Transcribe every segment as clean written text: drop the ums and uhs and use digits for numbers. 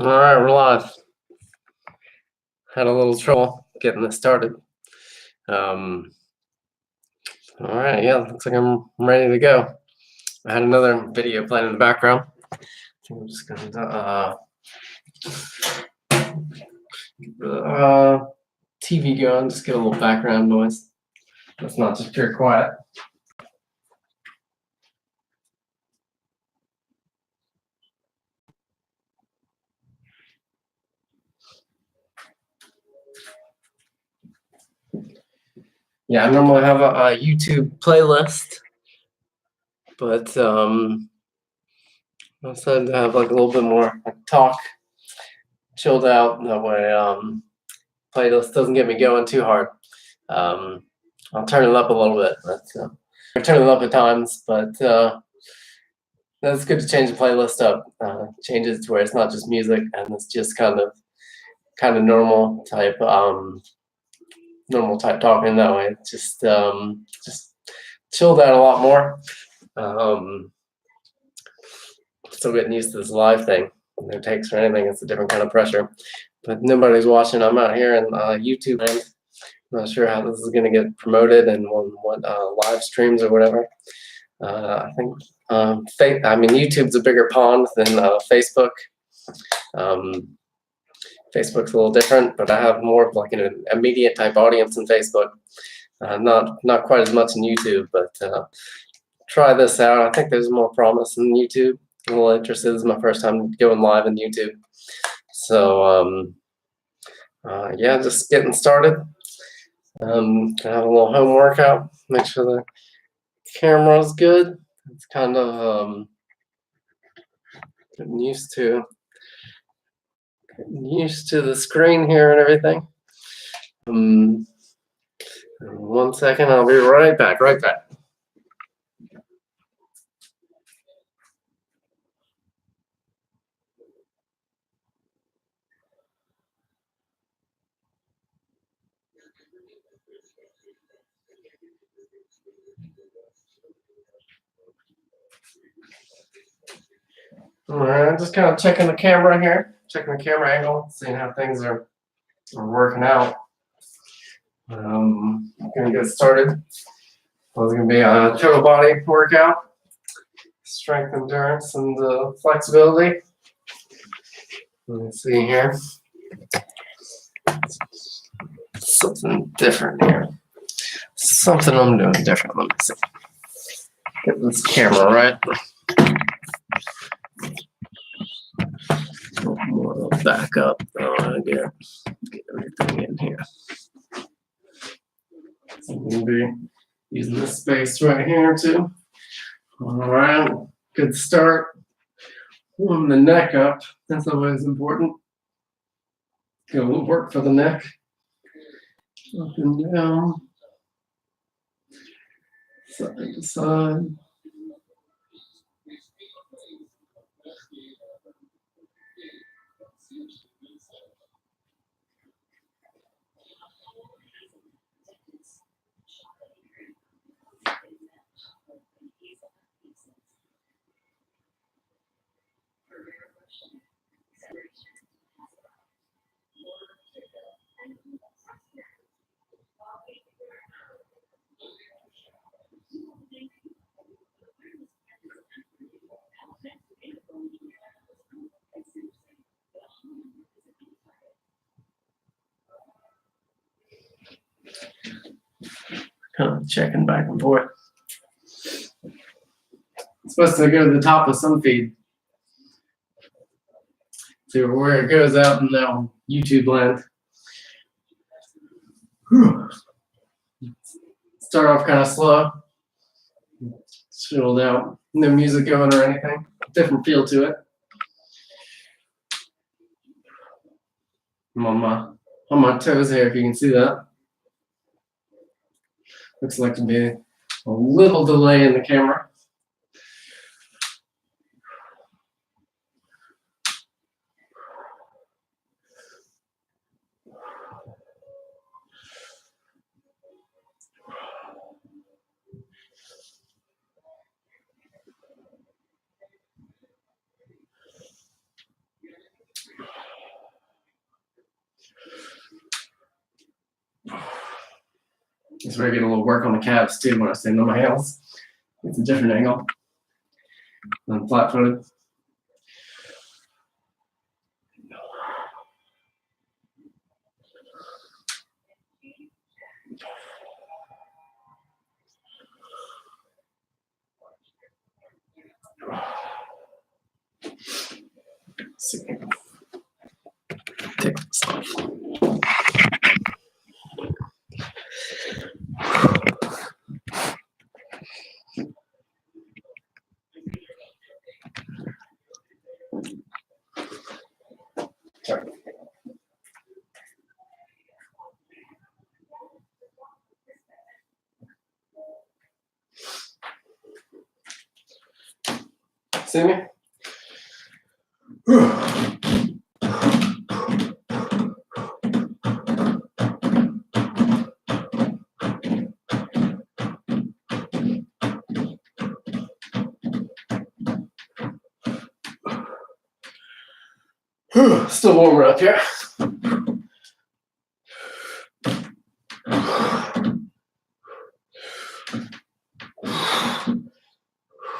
All right, we're live. Had a little trouble getting this started. Um, all right, yeah, looks like I'm ready to go. I had another video playing in the background. I think I'm just gonna get the TV going, just get a little background noise. That's not just pure quiet. Yeah, I normally have a YouTube playlist, but I decided to have like a little bit more like talk, chilled out. That way, playlist doesn't get me going too hard. I'll turn it up a little bit. I turn it up at times, but that's good to change the playlist up. Change it to where it's not just music and it's just kind of normal type talking that way. Just chilled out a lot more. Still getting used to this live thing. No takes or anything. It's a different kind of pressure. But nobody's watching. I'm out here in YouTube land. I'm not sure how this is going to get promoted and what live streams or whatever. I think YouTube's a bigger pond than Facebook. Facebook's a little different, but I have more of like an immediate type audience in Facebook. Not quite as much in YouTube, but try this out. I think there's more promise in YouTube. I'm a little interested. This is my first time going live in YouTube. So yeah, just getting started. Gonna have a little home workout. Make sure the camera's good. It's kind of getting used to the screen here and everything. 1 second, I'll be right back. All right, just kind of checking the camera here, checking the camera angle, seeing how things are working out. I'm gonna get started. It's gonna be a total body workout, strength, endurance, and flexibility. Let me see here. Something different here. Something I'm doing different. Let me see. Get this camera right. More back up. Get everything in here. So I'm gonna be using this space right here too. All right, good start. Warm the neck up. That's always important. Get a little work for the neck. Up and down. Side to side. Kind of checking back and forth. It's supposed to go to the top of some feed. See where it goes out in the YouTube land. Whew. Start off kind of slow. Chilled out. No music going or anything. Different feel to it. I'm on my toes here, if you can see that. Looks like to be a little delay in the camera. Just maybe get a little work on the calves too when I stand on my heels. It's a different angle than flat-footed. See. Take this off. Sorry. See me? Still warmer up here.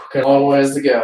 Okay, long ways to go.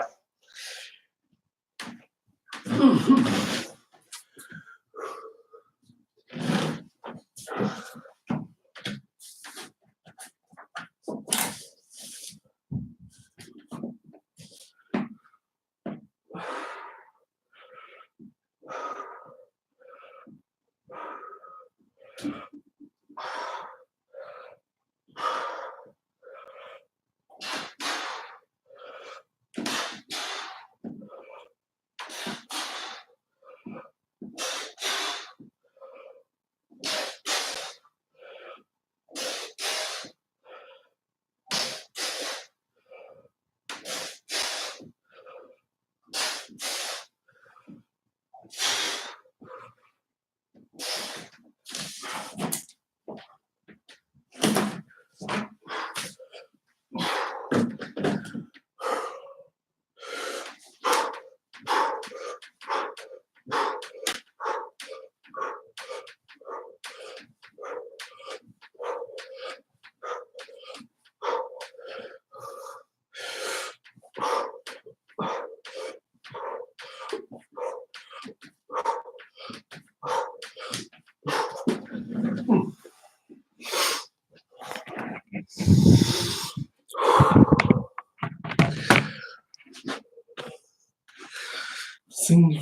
Sing.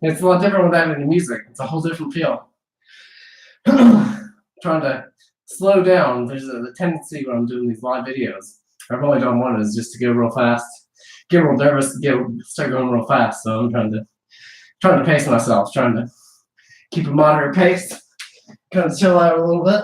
It's a lot different with that in the music. It's a whole different feel. Trying to slow down. There's a tendency when I'm doing these live videos. I've only done one is just to go real fast, get real nervous, start going real fast. So I'm trying to pace myself, trying to keep a moderate pace, kind of chill out a little bit.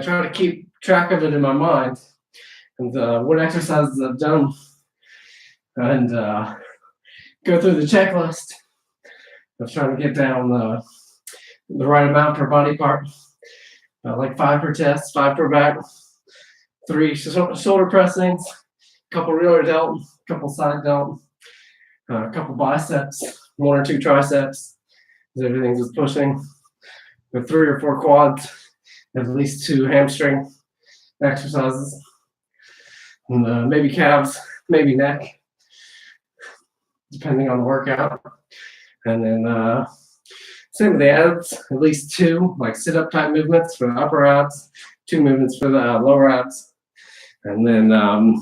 Try to keep track of it in my mind and what exercises I've done and go through the checklist of trying to get down the right amount per body part. Like 5 per chest, 5 per back, 3 shoulder pressings, a couple rear delt, a couple side delt, a couple biceps, 1 or 2 triceps, because everything's just pushing. With 3 or 4 quads, at least 2 hamstring exercises, and maybe calves, maybe neck, depending on the workout. And then same with the abs, at least 2 like sit-up type movements for the upper abs, 2 movements for the lower abs, and then a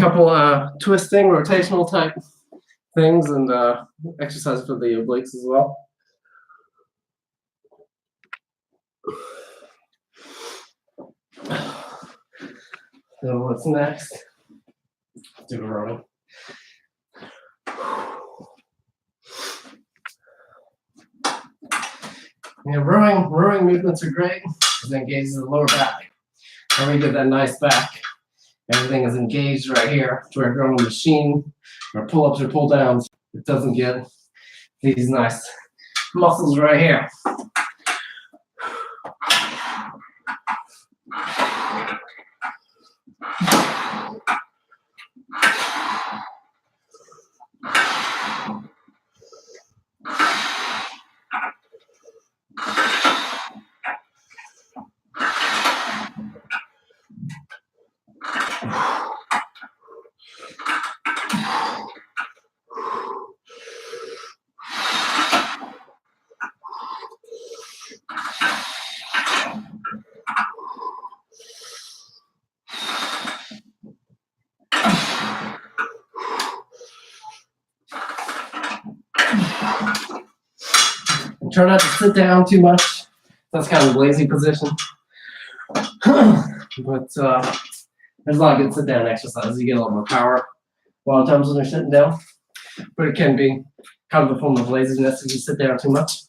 couple twisting, rotational type things, and exercise for the obliques as well. So what's next? Do a rowing. Rowing movements are great because it engages the lower back. And we get that nice back. Everything is engaged right here. To where rowing machine or pull-ups or pull-downs, it doesn't get these nice muscles right here. Try not to sit down too much. That's kind of a lazy position. But There's a lot of good sit down exercises. You get a lot more power a lot of times when you're sitting down, but it can be kind of a form of laziness if you sit down too much.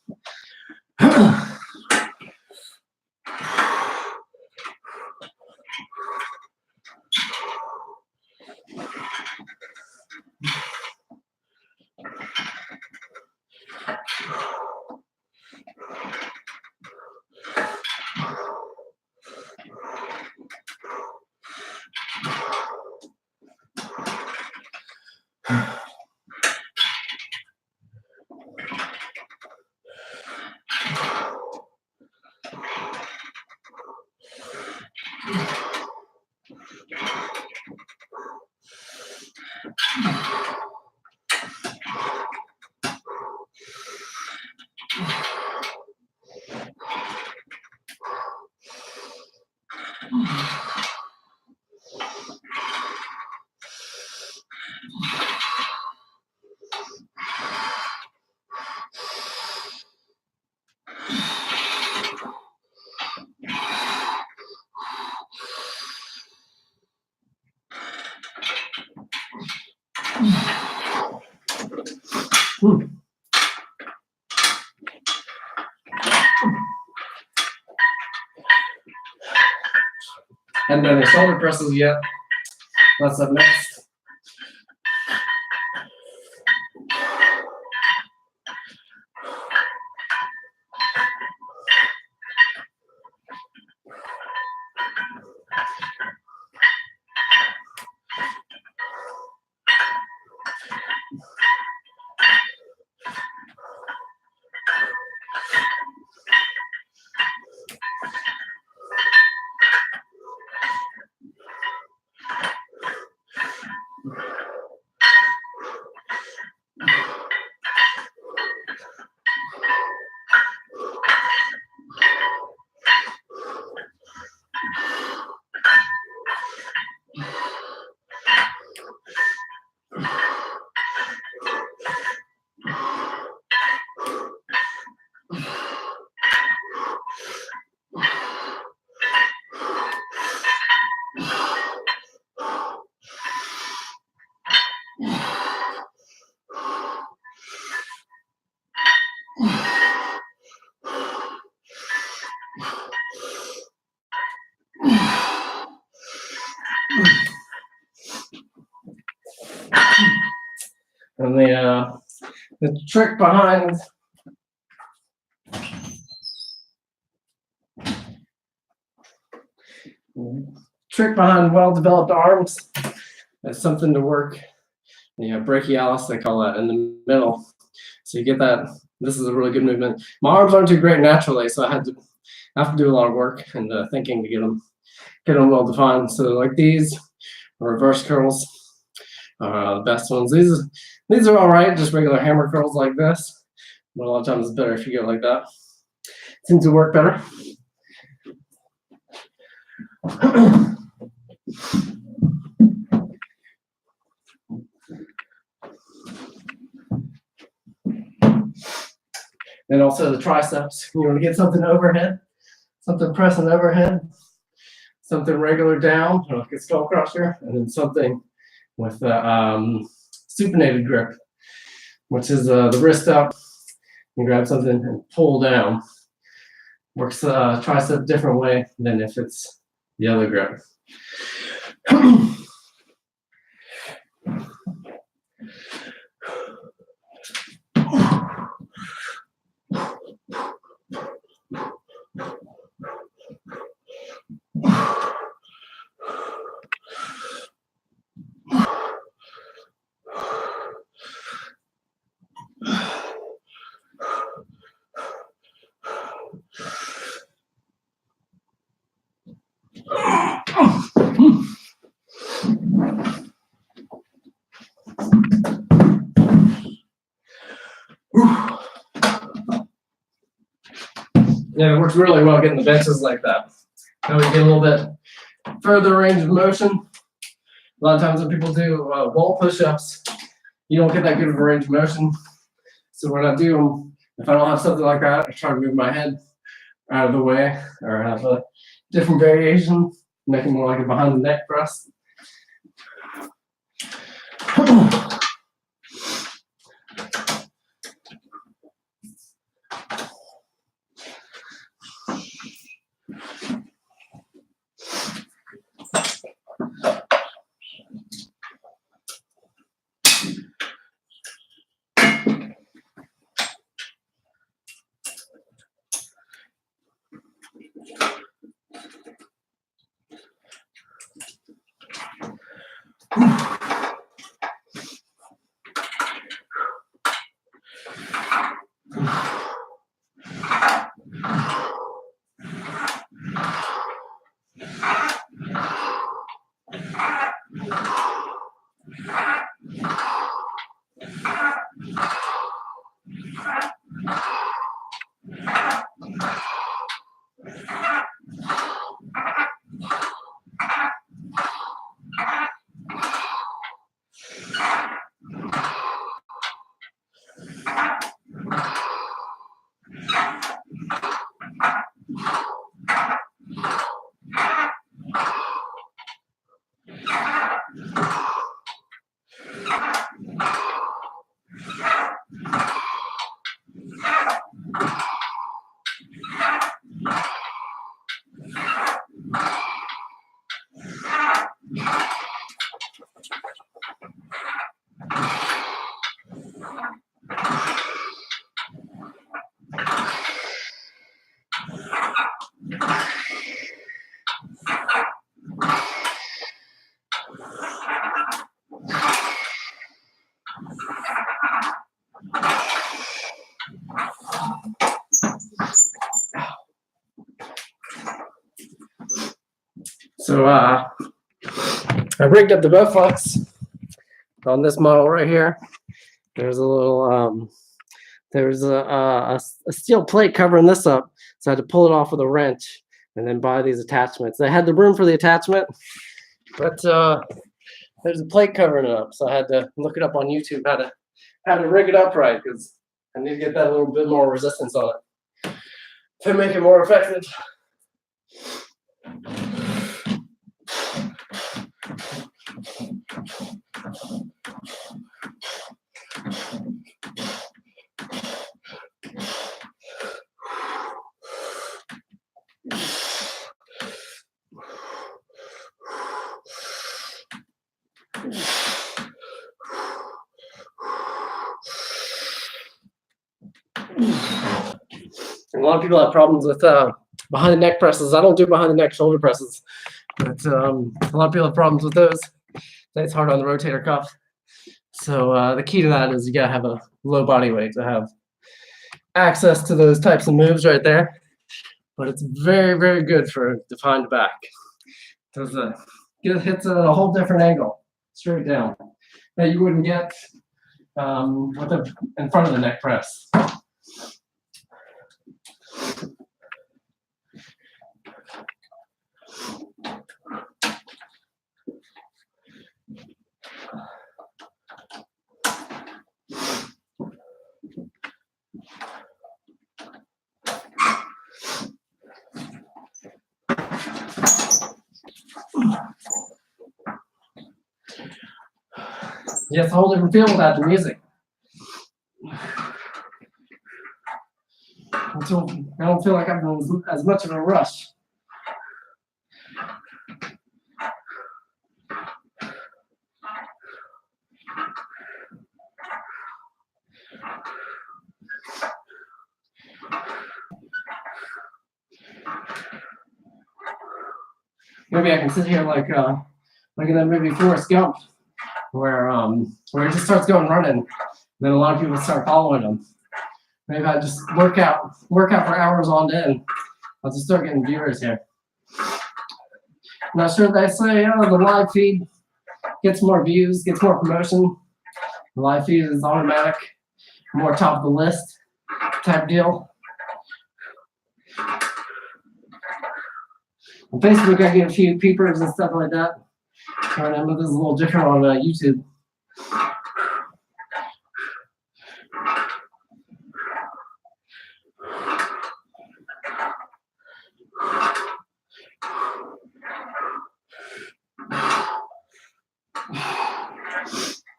Hadn't done any shoulder presses yet. That's up next. And the trick behind well-developed arms is something to work. Brachialis, they call that, in the middle. So you get that. This is a really good movement. My arms aren't too great naturally, so I have to do a lot of work and thinking to get them well defined. So like these reverse curls are the best ones. These are all right, just regular hammer curls like this. But a lot of times it's better if you go like that. Seems to work better. And also the triceps. You want to get something overhead, something pressing overhead, something regular down, like a skull crusher, and then something with supinated grip, which is the wrist up. You grab something and pull down. Works tricep different way than if it's the other grip. Yeah, it works really well getting the benches like that. Now we get a little bit further range of motion. A lot of times when people do wall push-ups, you don't get that good of a range of motion. So when I do them, if I don't have something like that, I try to move my head out of the way or have a different variation. make it more like a behind the neck press. So I rigged up the Bowflex on this model right here. There's a little there's a steel plate covering this up, so I had to pull it off with a wrench and then buy these attachments. I had the room for the attachment, but there's a plate covering it up, so I had to look it up on YouTube how to rig it up right, because I need to get that little bit more resistance on it to make it more effective. A lot of people have problems with behind the neck presses. I don't do behind the neck shoulder presses, but a lot of people have problems with those. It's hard on the rotator cuff. So the key to that is you gotta have a low body weight to have access to those types of moves right there. But it's very, very good for defined back. Because it hits at a whole different angle, straight down, that you wouldn't get in front of the neck press. Yeah, it's a whole different feel without the music. I don't feel like I'm in as much of a rush. Maybe I can sit here like in that movie Forrest Gump, where it just starts going running, then a lot of people start following him. Maybe I just work out for hours on end. I'll just start getting viewers here. I'm not sure if they say the live feed gets more views, gets more promotion. The live feed is automatic, more top of the list type deal. On Facebook, I get a few peepers and stuff like that. I know this is a little different on YouTube.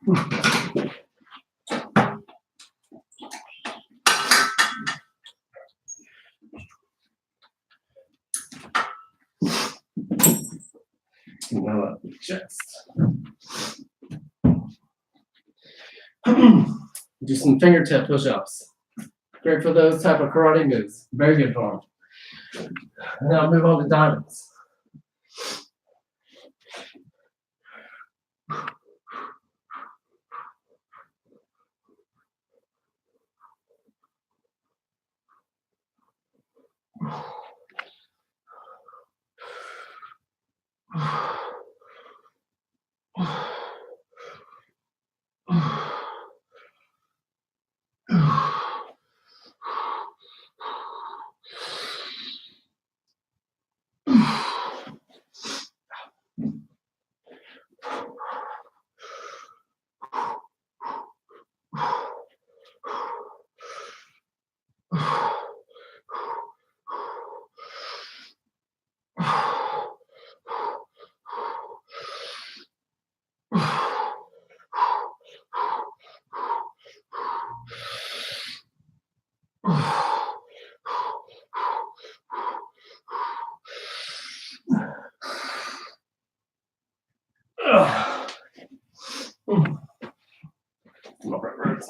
Now up the chest. Do some fingertip push-ups. Great for those type of karate moves. Very good for them. And now move on to diamonds. My back hurts.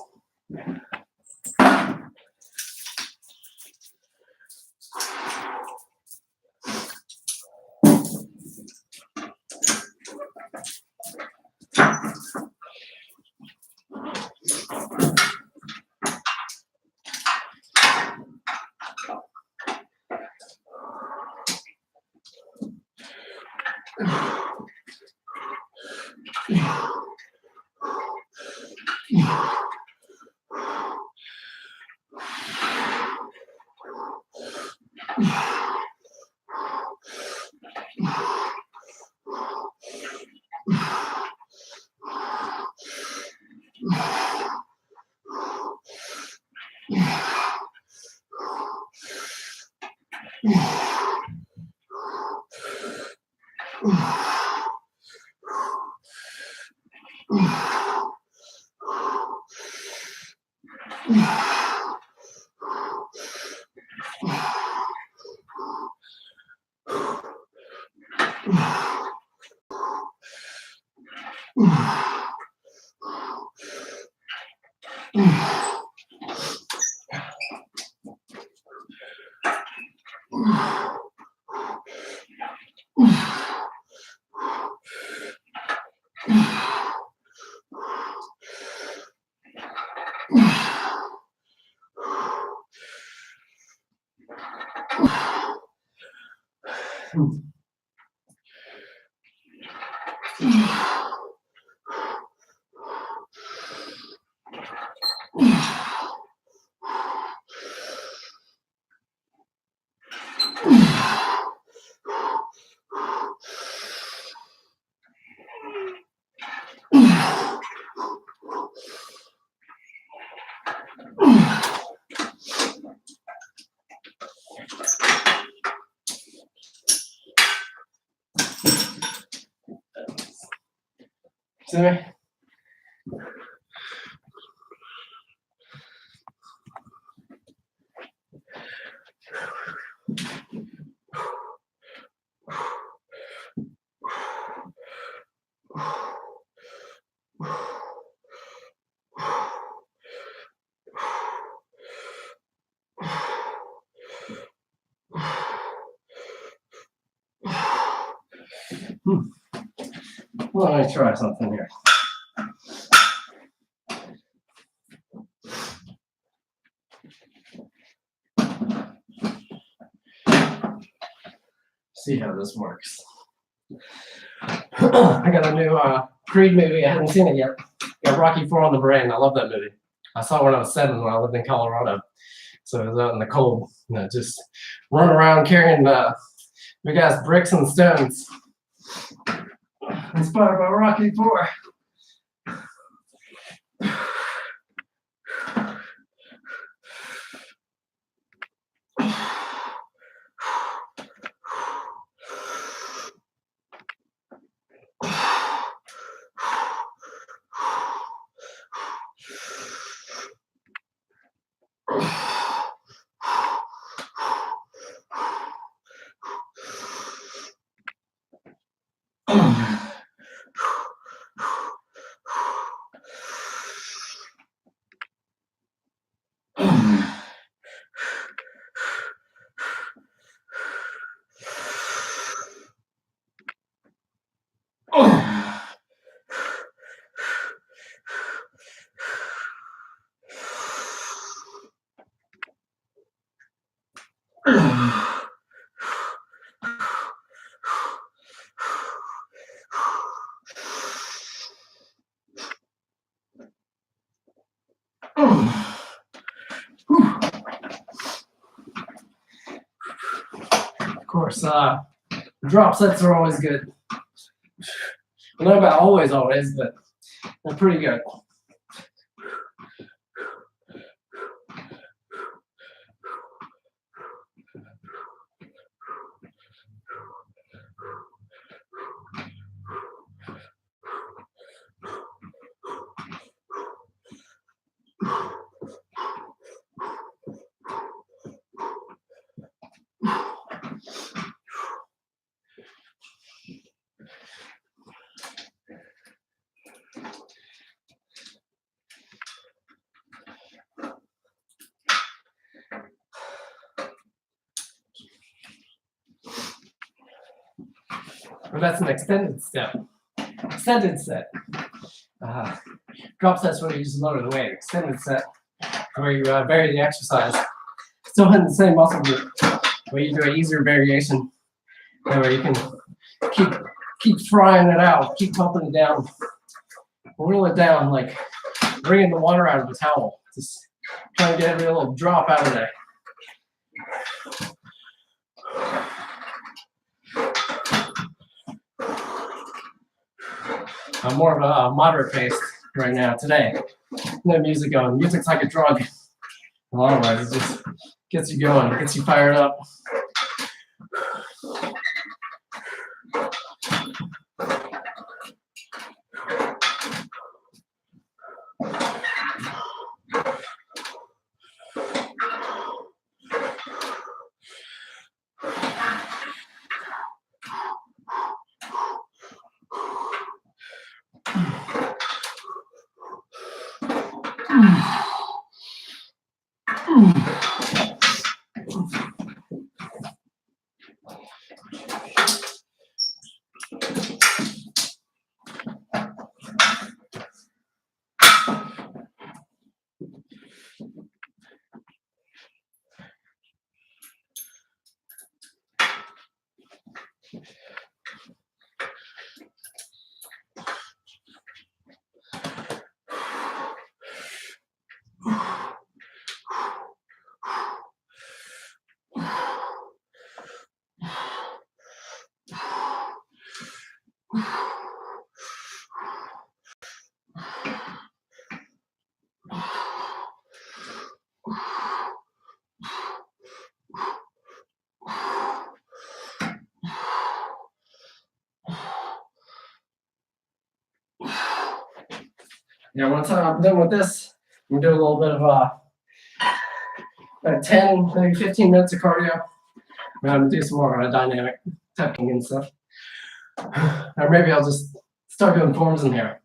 See me? Let me try something here. See how this works. I got a new Creed movie. I haven't seen it yet. Got Rocky IV on the brain. I love that movie. I saw it when I was 7 when I lived in Colorado. So I was out in the cold, just running around carrying big ass bricks and stones. Inspired by Rocky IV. Of course, drop sets are always good. I don't know about always, but they're pretty good. Well, that's an extended step. Extended set. Drop sets where you just lower the weight. Extended set where you vary the exercise. Still hitting the same muscle group, where you do an easier variation, where you can keep frying it out, keep pumping it down, roll it down, like bringing the water out of the towel. Just trying to get every little drop out of there. I'm more of a moderate pace right now today. No music going. Music's like a drug. Otherwise, it just gets you going, gets you fired up. Yeah, once I'm done with this, I'm gonna do a little bit of about 10, maybe 15 minutes of cardio. I'm gonna do some more dynamic tucking and stuff. Or maybe I'll just start doing forms in here.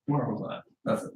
Where was I? That's it.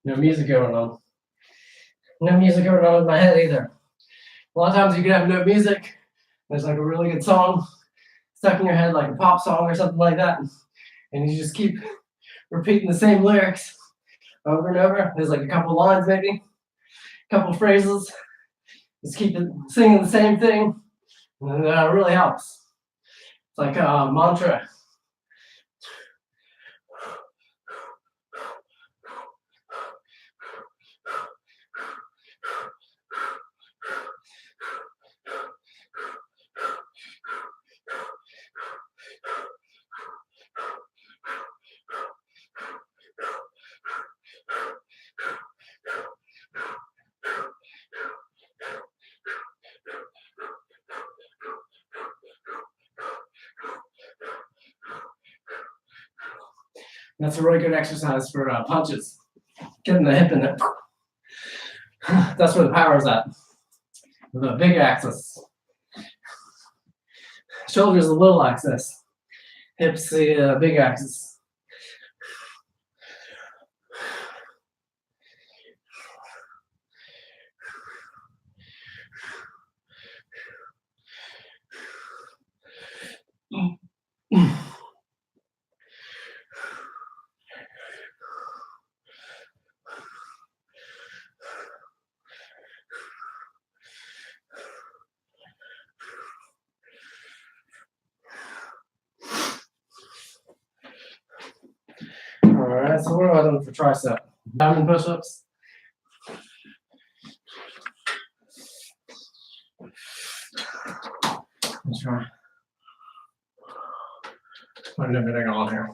No music going on. No music going on in my head either. A lot of times you can have no music. There's like a really good song stuck in your head, like a pop song or something like that, and you just keep repeating the same lyrics over and over. There's like a couple lines, maybe, a couple phrases. Just keep singing the same thing, and it really helps. It's like a mantra. That's a really good exercise for punches. Getting the hip in it. That's where the power is at. The big axis. Shoulders the little axis. Hips the big axis. Alright, so what am I doing for tricep? Diamond push-ups. Let's try. Putting everything on here.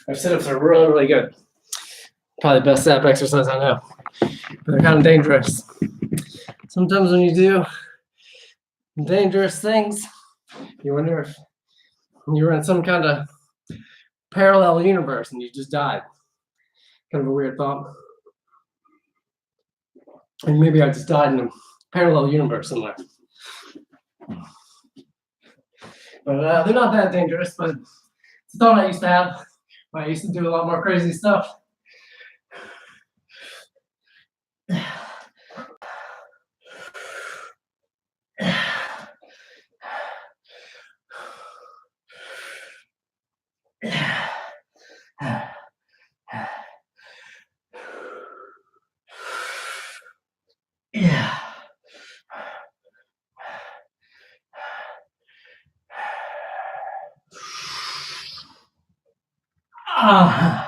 Our sit-ups are really, really good. Probably the best ab exercise I know. But they're kind of dangerous. Sometimes when you do dangerous things, you wonder if you're in some kind of parallel universe and you just died. Kind of a weird thought. And maybe I just died in a parallel universe somewhere. But they're not that dangerous, but it's a thought I used to have when I used to do a lot more crazy stuff. Yeah. Ah.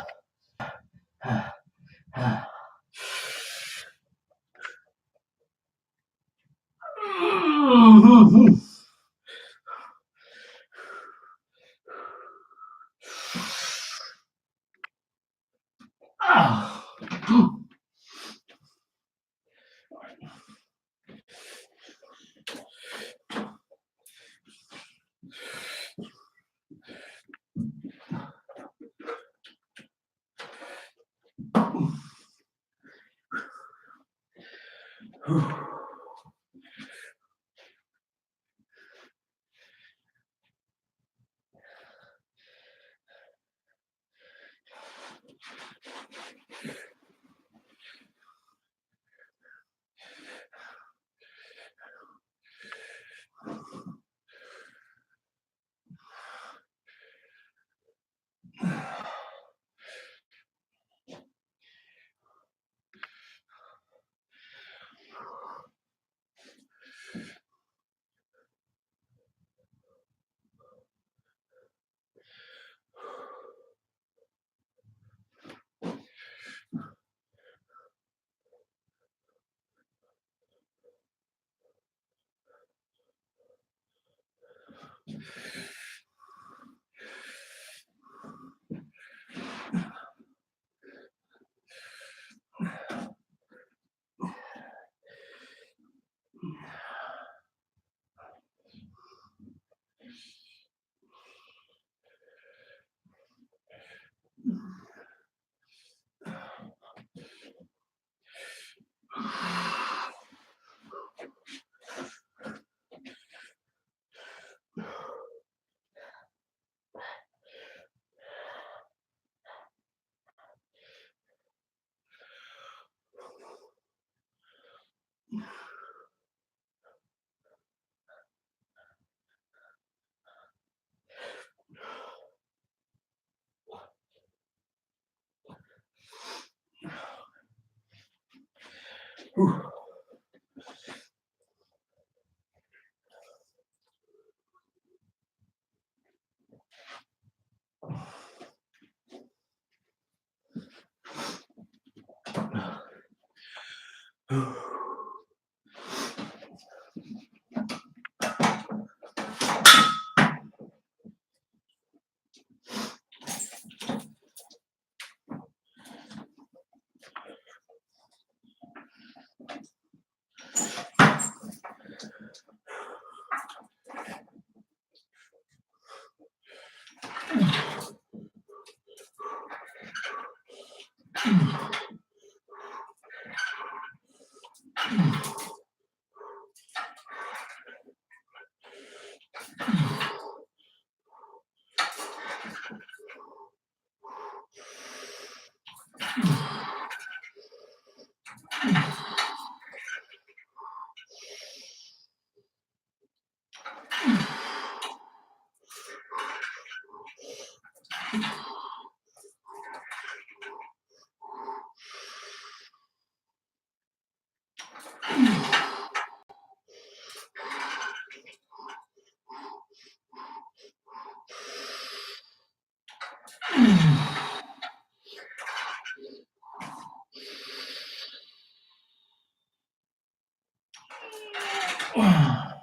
Yeah,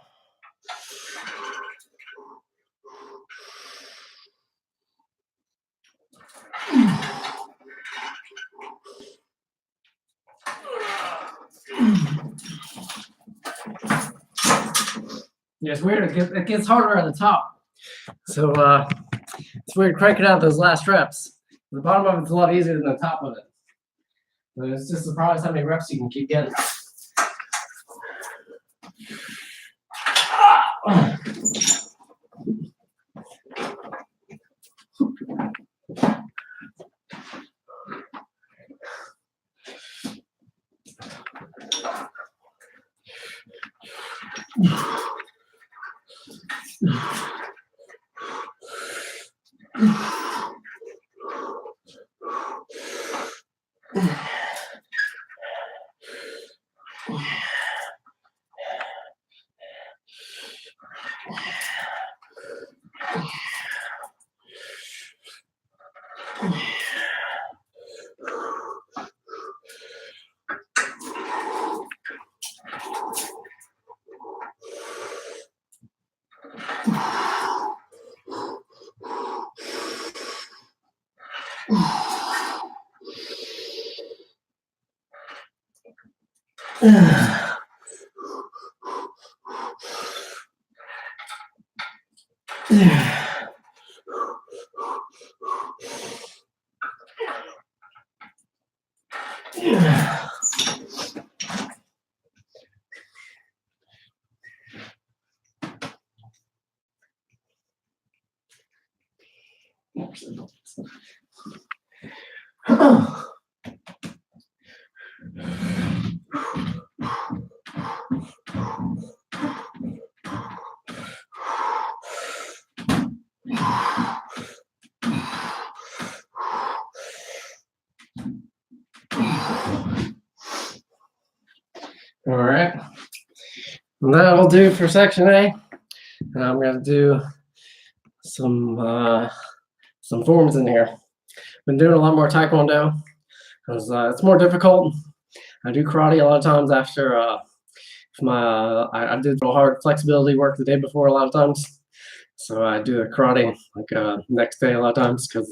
it's weird. It gets harder at the top. So it's weird cranking out those last reps. The bottom of it's a lot easier than the top of it. But it's just surprised how many reps you can keep getting. All right, and that'll do for section A. And I'm going to do some forms in here. Been doing a lot more Taekwondo because it's more difficult. I do karate a lot of times after I did a hard flexibility work the day before a lot of times. So I do the karate like next day a lot of times because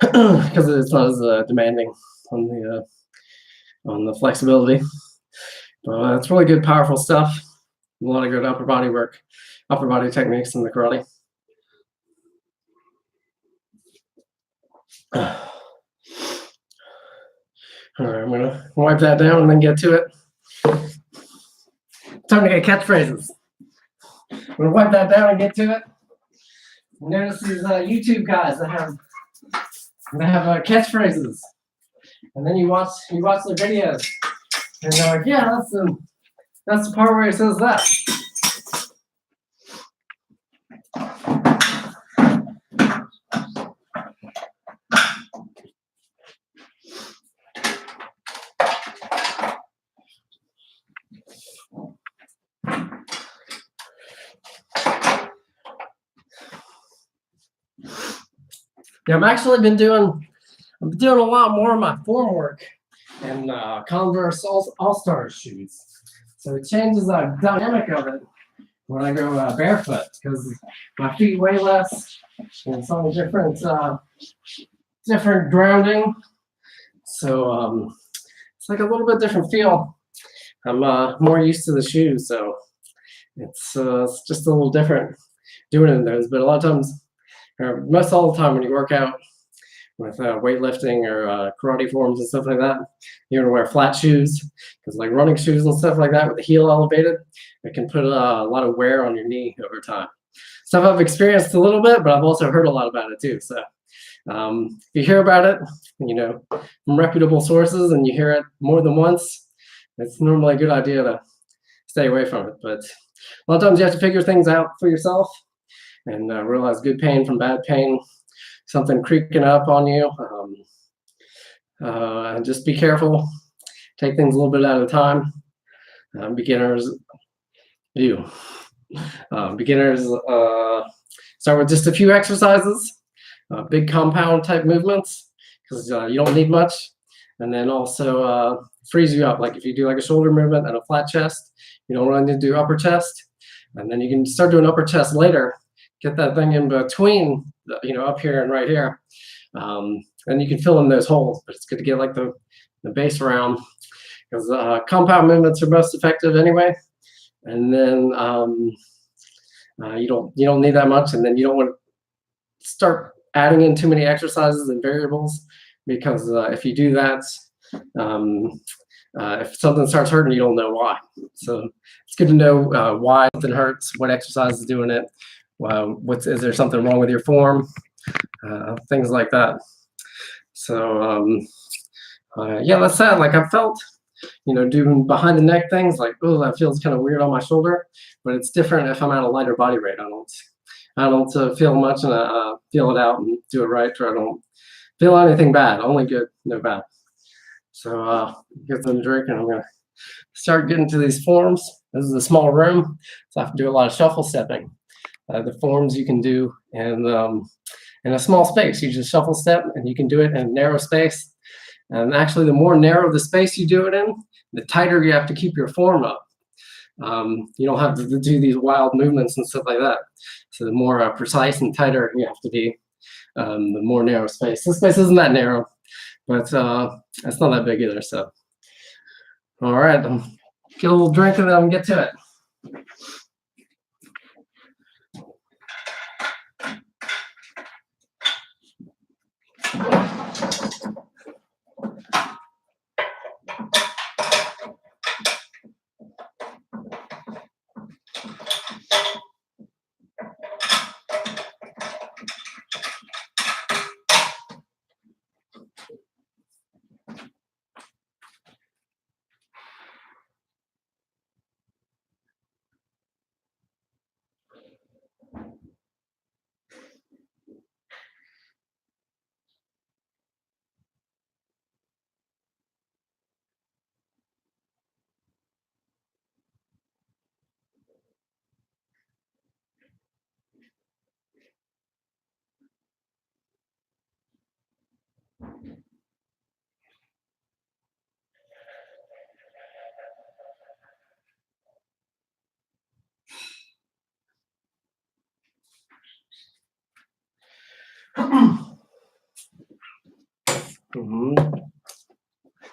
it's not as demanding on the flexibility. But it's really good, powerful stuff. A lot of good upper body work, upper body techniques in the karate. All right, I'm gonna wipe that down and then get to it. Time to get catchphrases. I'm gonna wipe that down and get to it. Notice these YouTube guys that have catchphrases, and then you watch their videos, and they're like, yeah, that's the part where he says that. Yeah, I've been doing a lot more of my form work in Converse All-Star shoes. So it changes the dynamic of it when I go barefoot because my feet weigh less and it's on a different grounding. So it's like a little bit different feel. I'm more used to the shoes, so it's just a little different doing it in those. But a lot of times, or most all the time when you work out with weightlifting or karate forms and stuff like that, you're gonna wear flat shoes because like running shoes and stuff like that with the heel elevated, it can put a lot of wear on your knee over time. Stuff I've experienced a little bit, but I've also heard a lot about it too. So if you hear about it, from reputable sources and you hear it more than once, it's normally a good idea to stay away from it. But a lot of times you have to figure things out for yourself and realize good pain from bad pain, something creaking up on you. And just be careful. Take things a little bit at a time. Beginners start with just a few exercises, big compound type movements, because you don't need much. And then also frees you up. Like if you do like a shoulder movement and a flat chest, You don't really need to do upper chest. And then you can start doing upper chest later. Get that thing in between, up here and right here. And you can fill in those holes, but it's good to get like the base around, because compound movements are most effective anyway. And then you don't need that much, and then you don't want to start adding in too many exercises and variables, because if you do that, if something starts hurting, you don't know why. So it's good to know why something hurts, what exercise is doing it, is there something wrong with your form, things like that. So yeah, that's that. Like, I felt, doing behind the neck things, like, oh, that feels kind of weird on my shoulder, but it's different if I'm at a lighter body rate. I don't feel much, and I feel it out and do it right, or I don't feel anything bad, only good, no bad. So get some drink, and I'm gonna start getting to these forms. This is a small room, so I have to do a lot of shuffle stepping. The forms you can do in a small space. You just shuffle step, and you can do it in a narrow space. And actually, the more narrow the space you do it in, the tighter you have to keep your form up. You don't have to do these wild movements and stuff like that. So the more precise and tighter you have to be, the more narrow space. This space isn't that narrow, but it's not that big either. So, all right, get a little drink and then get to it.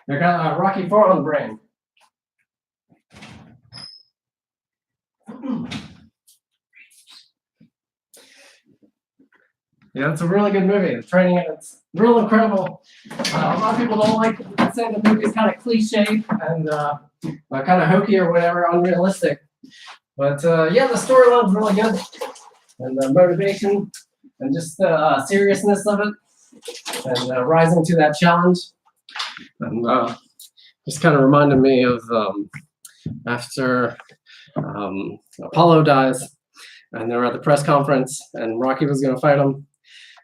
I got Rocky IV on the brain. Yeah, it's a really good movie. The training in it's real incredible. A lot of people don't like to say the movie's kind of cliche and kind of hokey or whatever, unrealistic. But yeah, the storyline's really good, and the motivation and just the seriousness of it, and rising to that challenge. And just kind of reminded me of after Apollo dies, and they were at the press conference, and Rocky was going to fight him,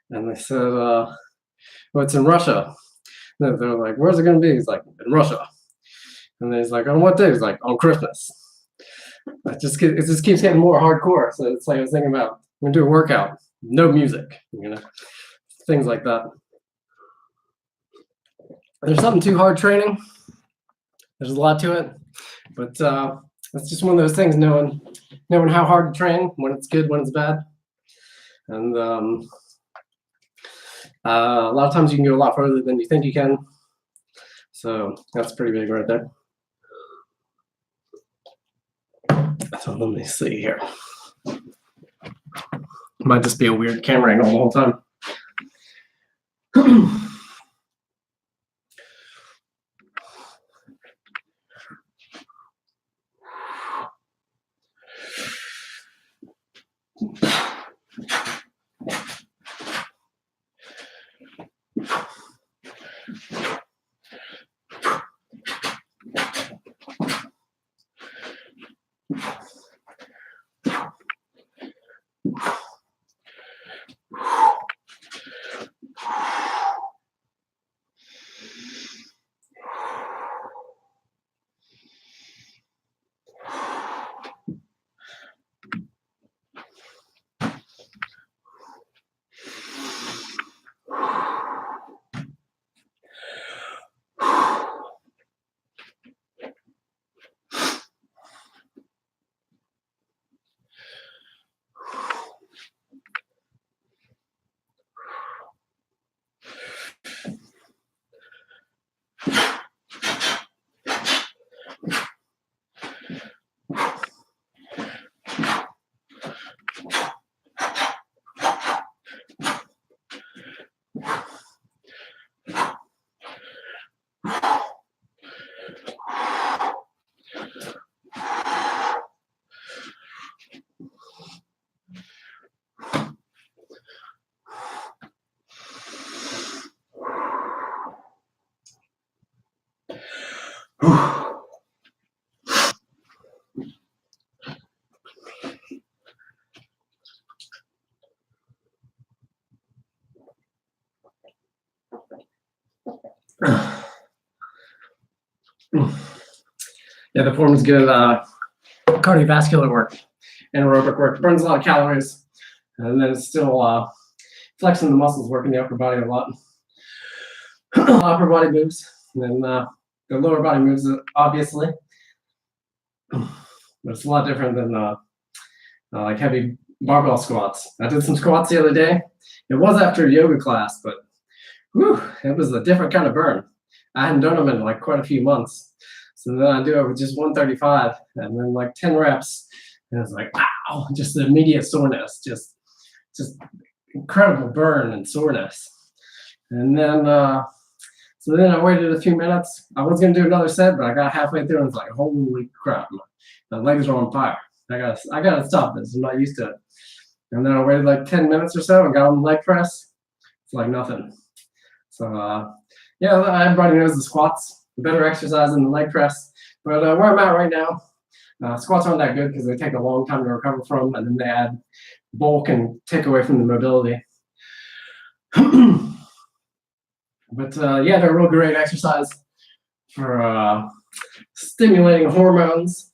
and they said, "Well, it's in Russia." And they're like, "Where's it going to be?" He's like, "In Russia." And then he's like, "On what day?" He's like, "On Christmas." It just keeps getting more hardcore. So it's like I was thinking about, I'm gonna do a workout, no music, things like that. There's something too hard training. There's a lot to it, but it's just one of those things, knowing how hard to train, when it's good, when it's bad. And a lot of times you can go a lot further than you think you can. So that's pretty big right there. So let me see here. Might just be a weird camera angle the whole time. Yeah, the form is good. Cardiovascular work, anaerobic work, burns a lot of calories, and then it's still flexing the muscles, working the upper body a lot. Upper body moves, and then the lower body moves, obviously, but it's a lot different than like heavy barbell squats. I did some squats the other day. It was after a yoga class, but whew, it was a different kind of burn. I hadn't done them in like quite a few months. So then I do it with just 135 and then like 10 reps. And it's like, wow, just the immediate soreness, just incredible burn and soreness. And then, so then I waited a few minutes. I was gonna do another set, but I got halfway through and it's like, holy crap, my legs are on fire. I gotta stop this. I'm not used to it. And then I waited like 10 minutes or so and got on the leg press. It's like nothing. So yeah, everybody knows the squats, the better exercise than the leg press. But where I'm at right now, squats aren't that good because they take a long time to recover from, and then they add bulk and take away from the mobility. But yeah, they're a real great exercise for stimulating hormones.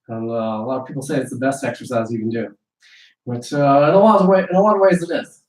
And a lot of people say it's the best exercise you can do, which in a lot of ways it is.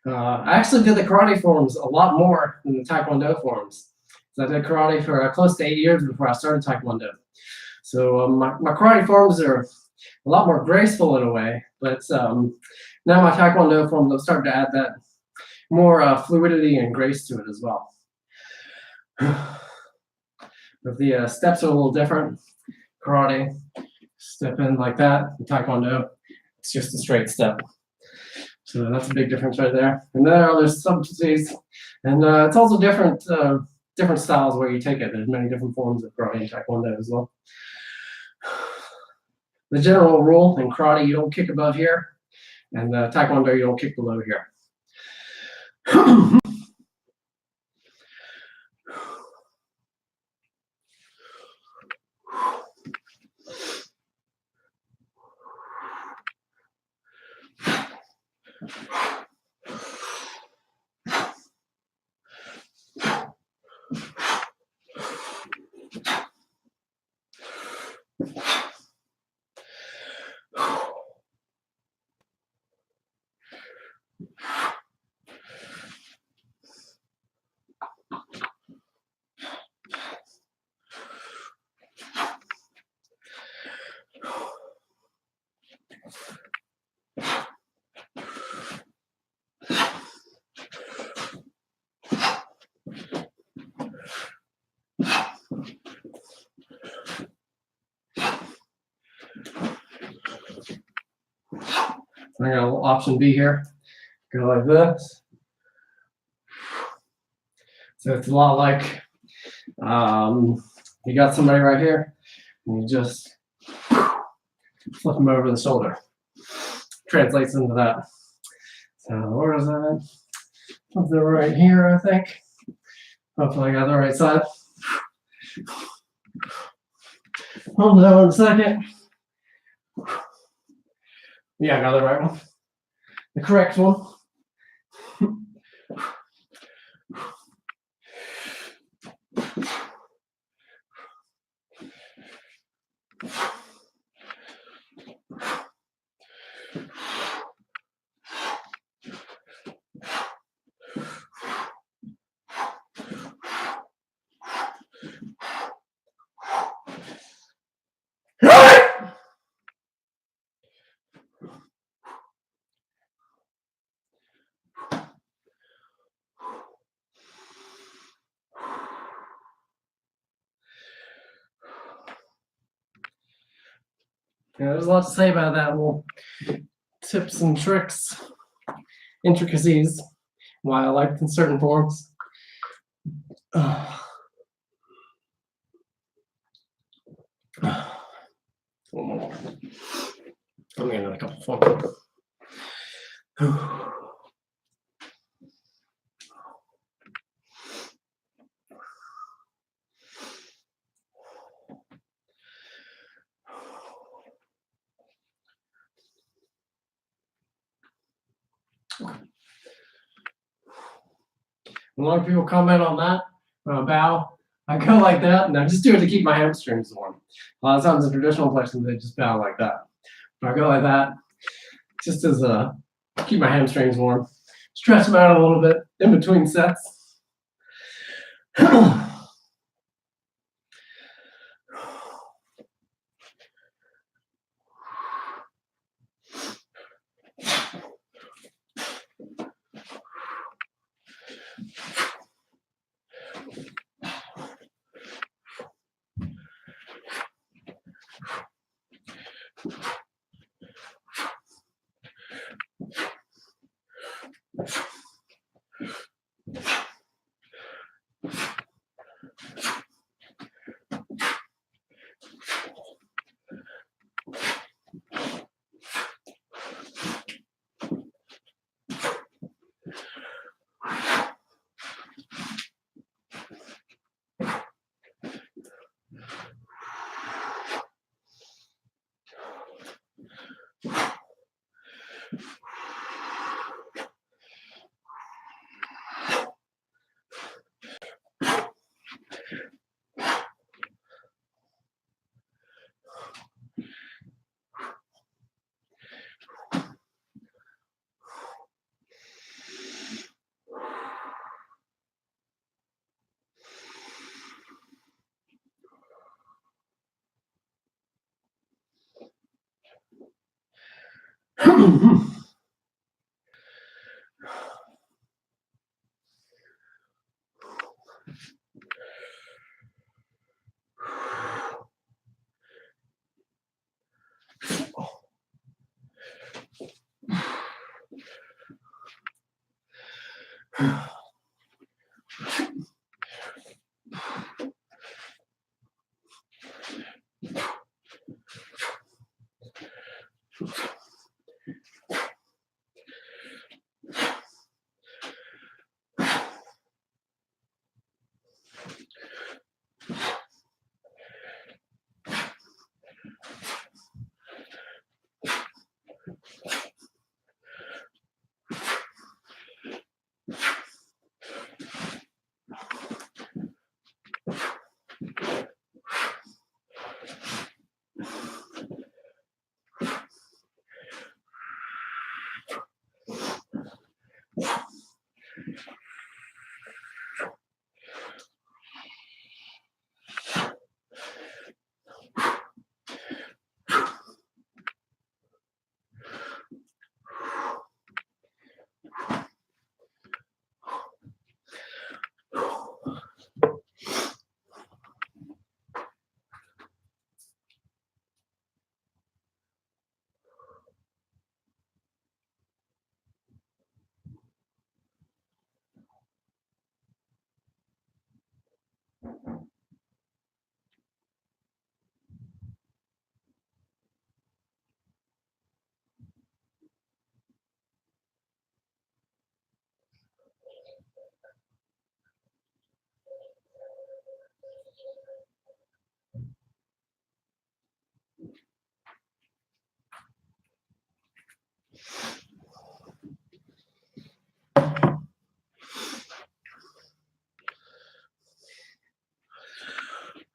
I actually did the karate forms a lot more than the taekwondo forms. So I did karate for close to 8 years before I started taekwondo. So my karate forms are a lot more graceful in a way, but now my taekwondo forms, I'm starting to add that more fluidity and grace to it as well. But the steps are a little different. Karate, step in like that. In taekwondo, it's just a straight step. So that's a big difference right there. And then there are other subtleties, and it's also different styles where you take it. There's many different forms of karate and taekwondo as well. The general rule in karate, you don't kick above here, and taekwondo, you don't kick below here. I got a little option B here. Go like this. So it's a lot like you got somebody right here, and you just flip them over the shoulder. Translates into that. So where is that? Something right here, I think. Hopefully I got the right side. Hold on 1 second. Yeah, I got the right one. The correct one. Yeah, there's a lot to say about that. Well, tips and tricks, intricacies, why I like in certain forms. One more. I'm getting another cup of water. A lot of people comment on that bow. I go like that, and I just do it to keep my hamstrings warm. A lot of times in traditional flexors, they just bow like that. But I go like that, just as keep my hamstrings warm. Stretch them out a little bit in between sets.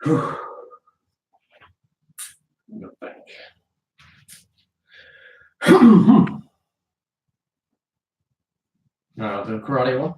Good thing. Now I'll do a karate one.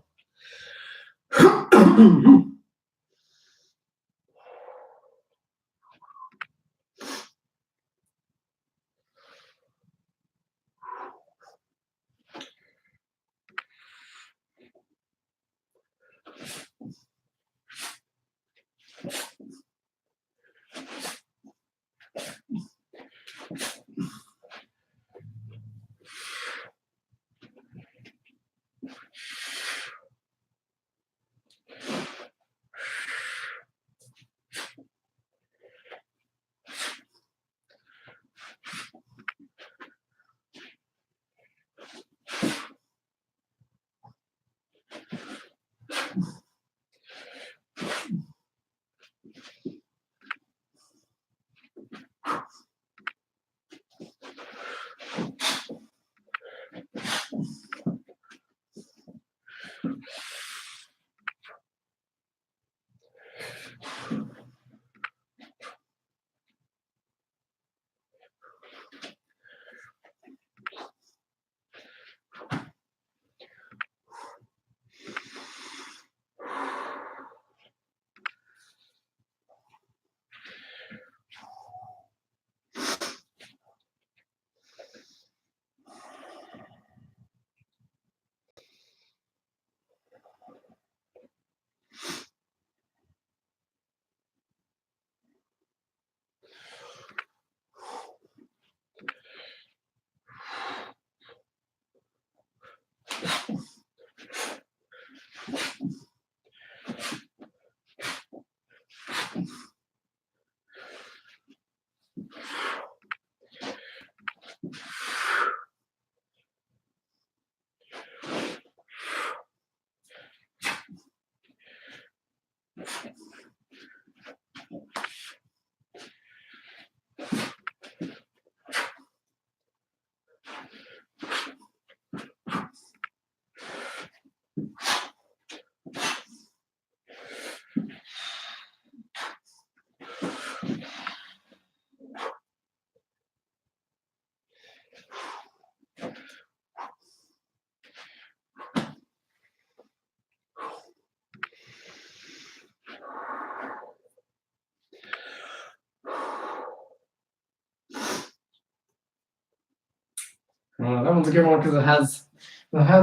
That one's a good one because it has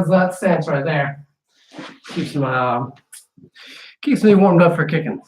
that stance right there. Keeps me warmed up for kicking.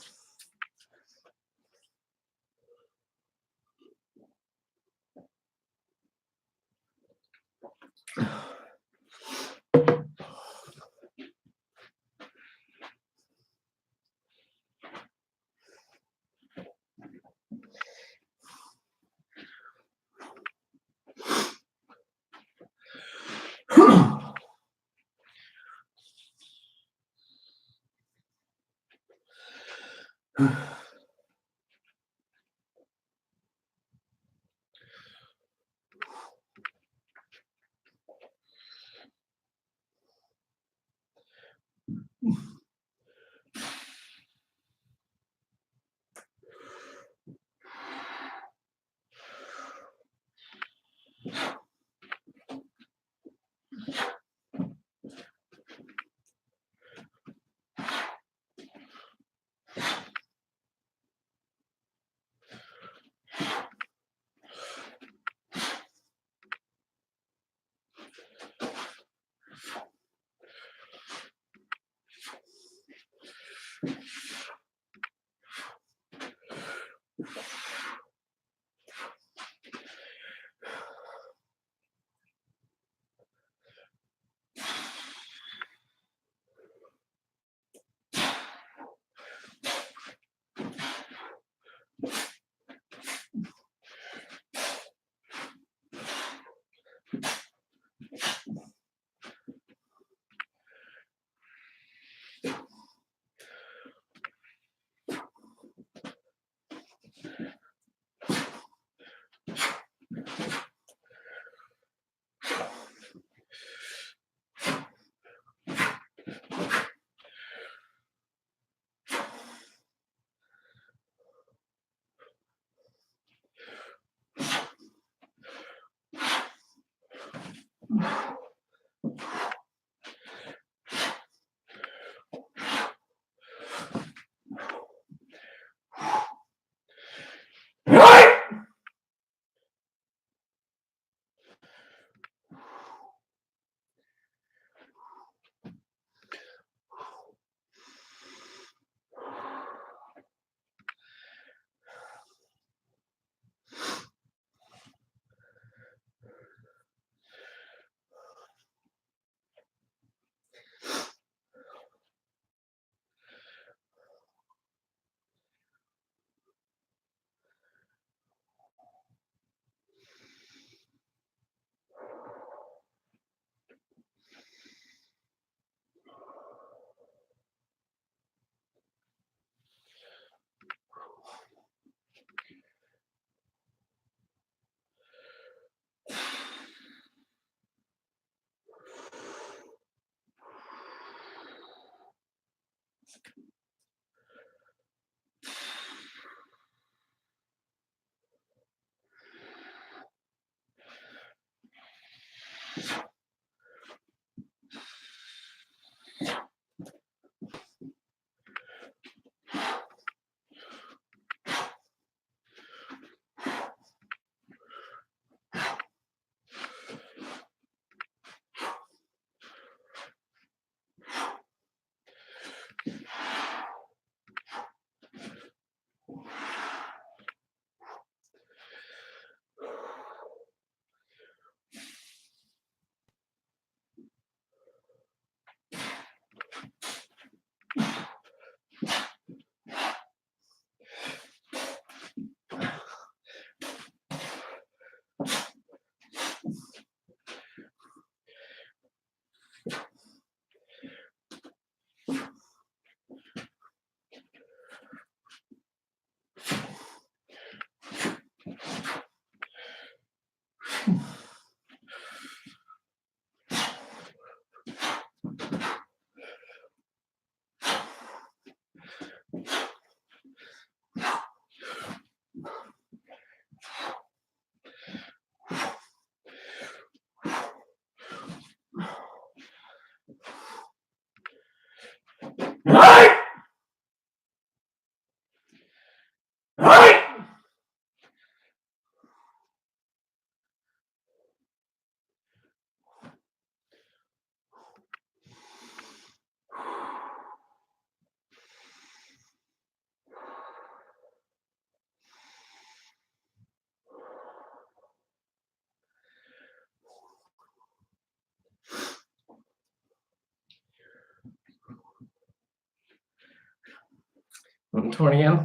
20 in.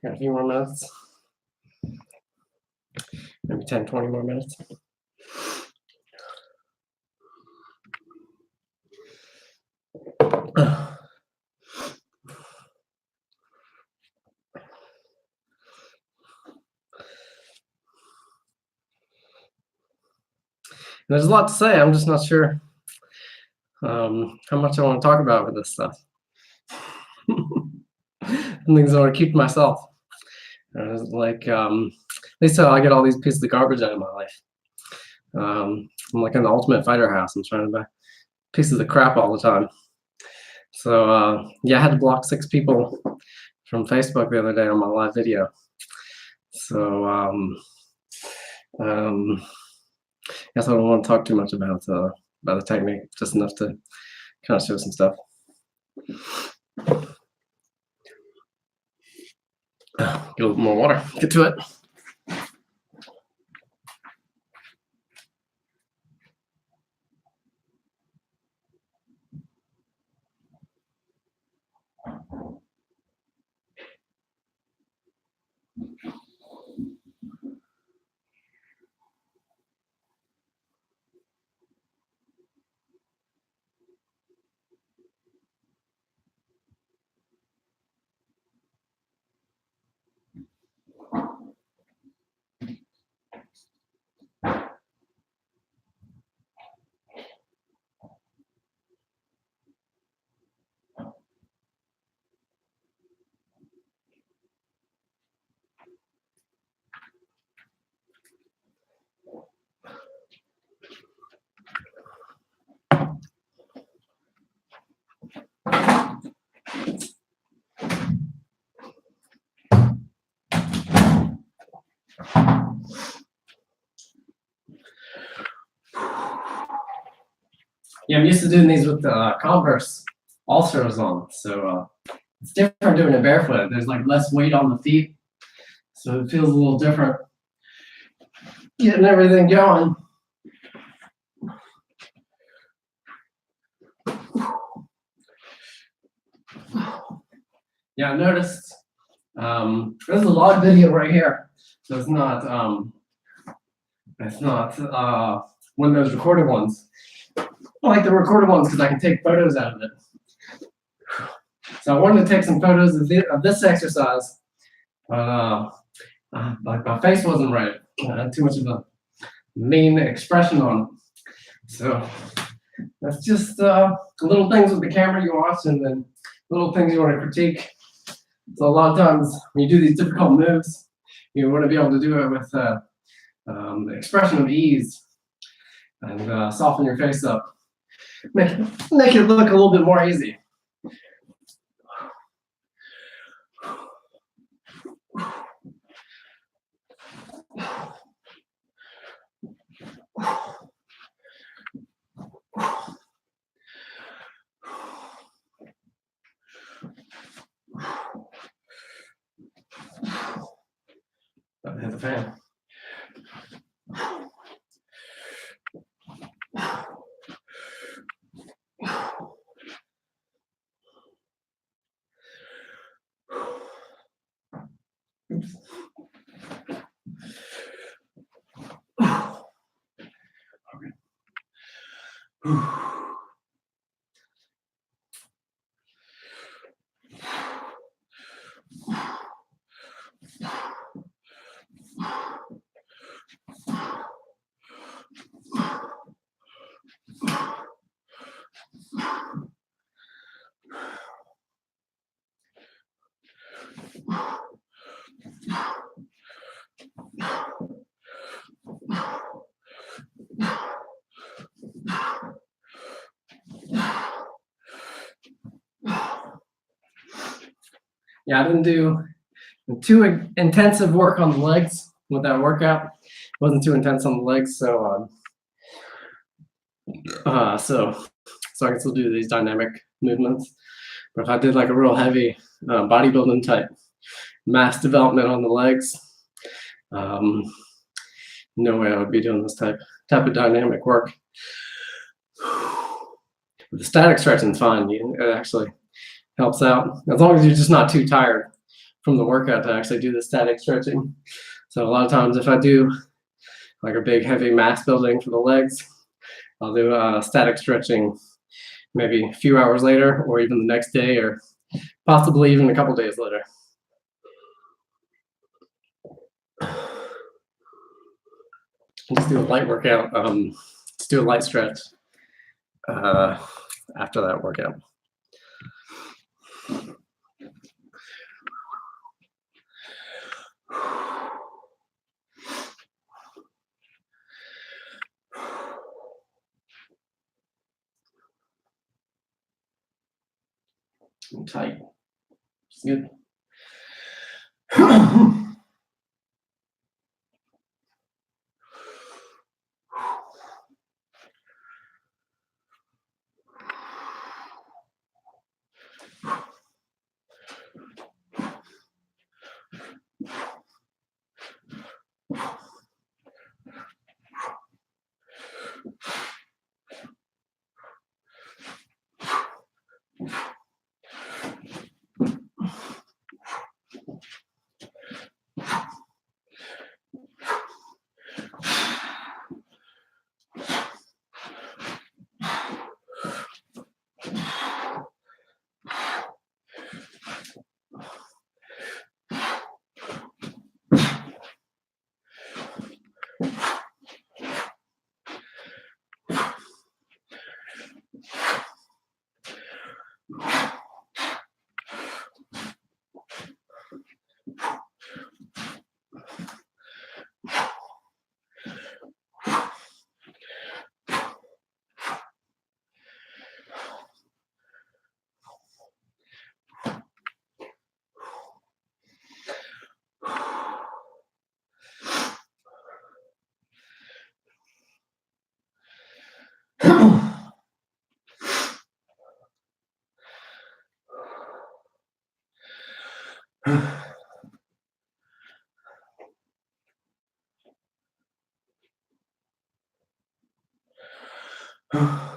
Got a few more minutes. Maybe 10, 20 more minutes. There's a lot to say. I'm just not sure how much I want to talk about with this stuff. Some things I want to keep to myself. Like, at least how I get all these pieces of garbage out of my life. I'm like in the Ultimate Fighter house. I'm trying to buy pieces of crap all the time. So yeah, I had to block 6 people from Facebook the other day on my live video. So guess I don't want to talk too much about the technique, just enough to kind of show some stuff. Get a little more water. Get to it. Yeah, I'm used to doing these with Converse All-Stars on, so it's different doing it barefoot. There's like less weight on the feet, so it feels a little different. Getting everything going. Yeah, I noticed. This is a log video right here, so it's not one of those recorded ones. I like the recorded ones because I can take photos out of it. So I wanted to take some photos of this exercise, but my face wasn't right. I had too much of a mean expression on it. So that's just little things with the camera you watch, and then little things you want to critique. So a lot of times when you do these difficult moves, you want to be able to do it with the expression of ease and soften your face up. Make it look a little bit more easy. About to hit the fan. Oops. Okay. Yeah, I didn't do too intensive work on the legs with that workout. It wasn't too intense on the legs, so I can still do these dynamic movements. But if I did like a real heavy bodybuilding type mass development on the legs, no way I would be doing this type of dynamic work. The static stretching is fine. It actually helps out as long as you're just not too tired from the workout to actually do the static stretching. So a lot of times if I do like a big heavy mass building for the legs, I'll do static stretching maybe a few hours later, or even the next day, or possibly even a couple days later. Just do a light workout. Just do a light stretch after that workout. I'm tight. It's good. I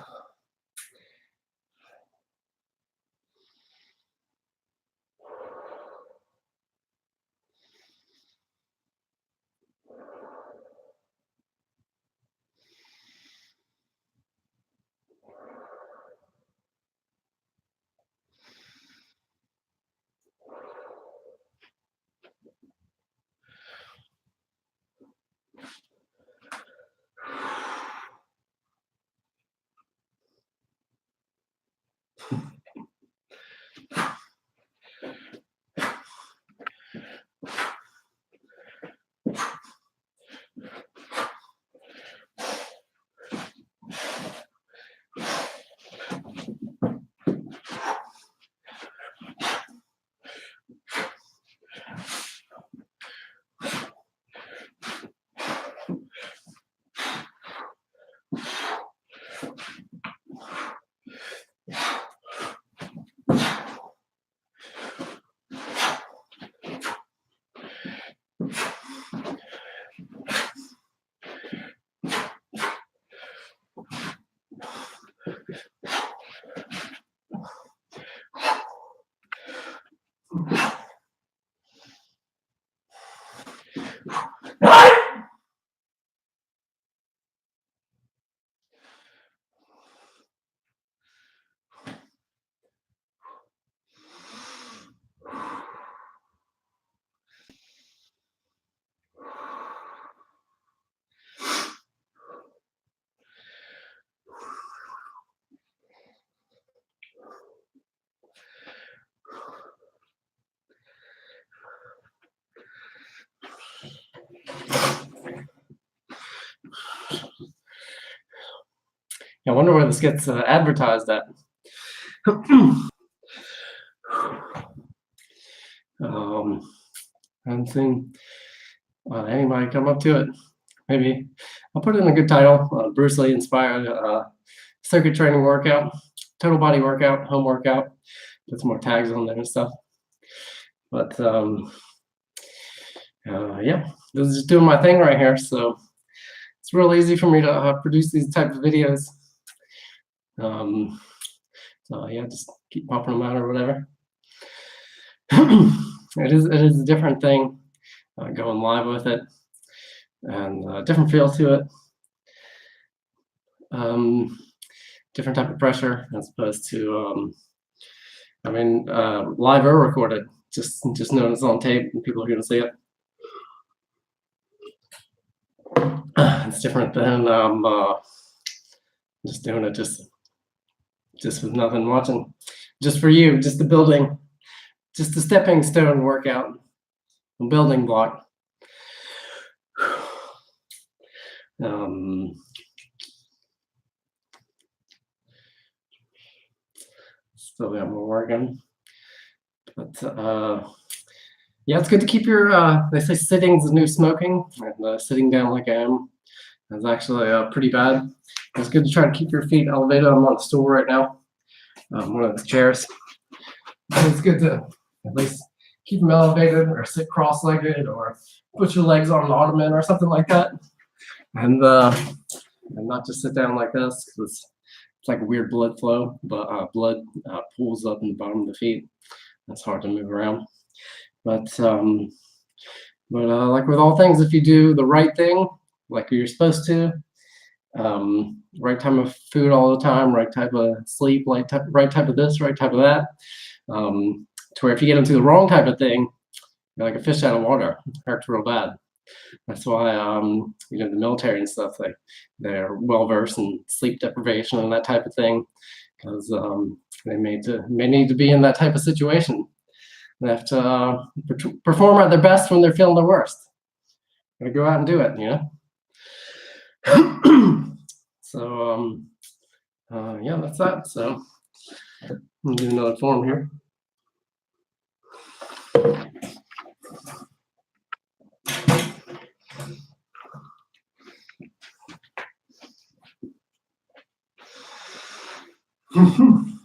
wonder where this gets advertised at. I haven't seen anybody come up to it. Maybe I'll put it in a good title. Bruce Lee inspired circuit training workout, total body workout, home workout. Put some more tags on there and stuff. But yeah, this is just doing my thing right here. So it's real easy for me to produce these type of videos. So yeah, just keep popping them out or whatever. It is a different thing going live with it, and a different feel to it. Different type of pressure as opposed to I mean live or recorded. Just knowing it's on tape and people are going to see it. It's different than just doing it just with nothing watching, just for you, just the building, just the stepping stone workout, a building block. Still got more working, but yeah, it's good to keep your they say sitting's the new smoking, and sitting down like I am is actually pretty bad. It's good to try to keep your feet elevated. I'm on a stool right now, one of the chairs. It's good to at least keep them elevated, or sit cross-legged, or put your legs on an ottoman or something like that, and not just sit down like this, because it's like a weird blood flow, but blood pools up in the bottom of the feet. That's hard to move around. But like with all things, if you do the right thing, like you're supposed to, right time of food all the time, right type of sleep, right type of this, right type of that, to where if you get into the wrong type of thing, you're like a fish out of water. It hurts real bad. That's why you know, the military and stuff, they're well versed in sleep deprivation and that type of thing, because they may need to be in that type of situation. They have to perform at their best when they're feeling their worst. Gotta go out and do it, you know. So yeah, that's that. So I'm gonna do another form here. I'm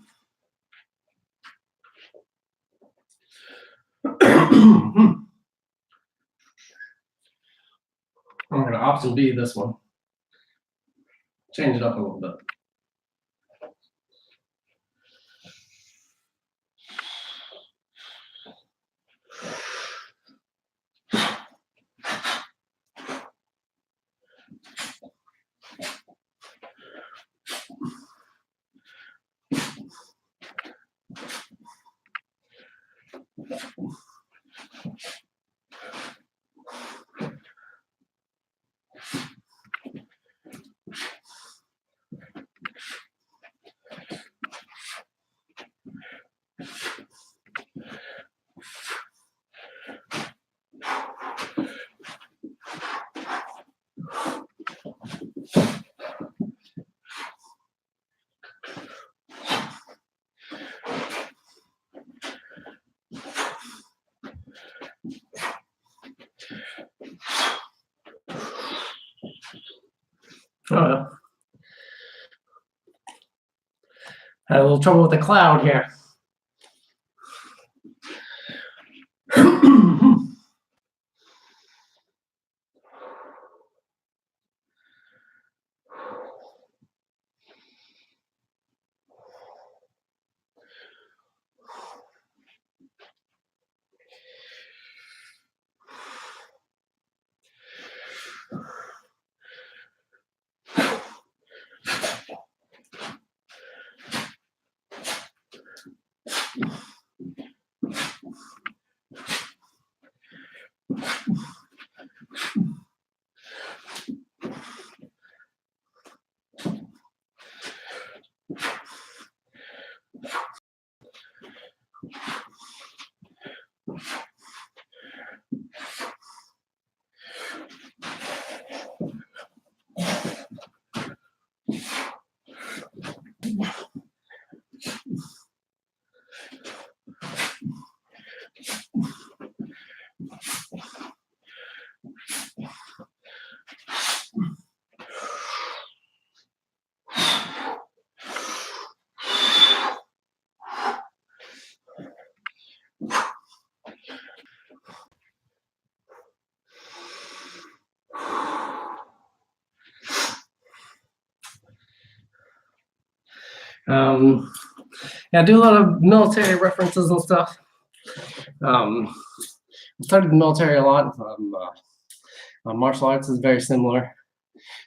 gonna option B this one. Change it up a little bit. Uh, had a little trouble with the cloud here. Yeah, I do a lot of military references and stuff. I studied the military a lot. Martial arts is very similar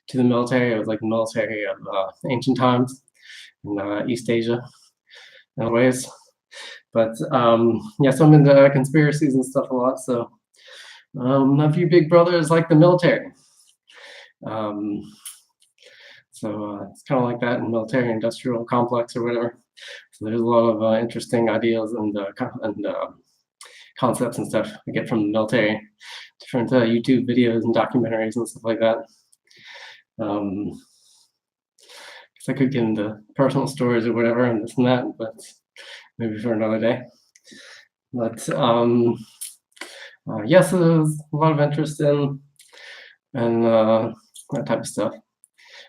to the military. It was like the military of ancient times in East Asia, in ways. But yeah, so I'm into conspiracies and stuff a lot. So a few big brothers like the military. So it's kind of like that in military industrial complex or whatever. So there's a lot of interesting ideas and concepts and stuff I get from the military, different YouTube videos and documentaries and stuff like that. Guess I could get into personal stories or whatever and this and that, but maybe for another day. But yes, there's a lot of interest in that type of stuff.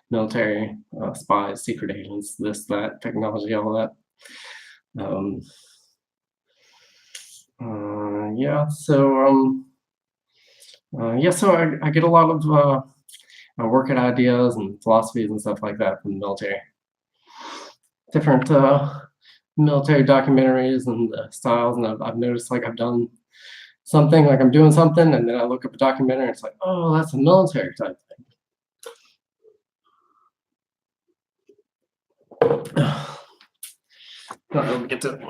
Military, spies, secret agents, this, that, technology, all that. Yeah, so yeah, so I get a lot of working ideas and philosophies and stuff like that from the military. Different military documentaries and styles, and I've noticed like I've done something, like I'm doing something, and then I look up a documentary, and it's like, oh, that's a military type thing. Let me get to it.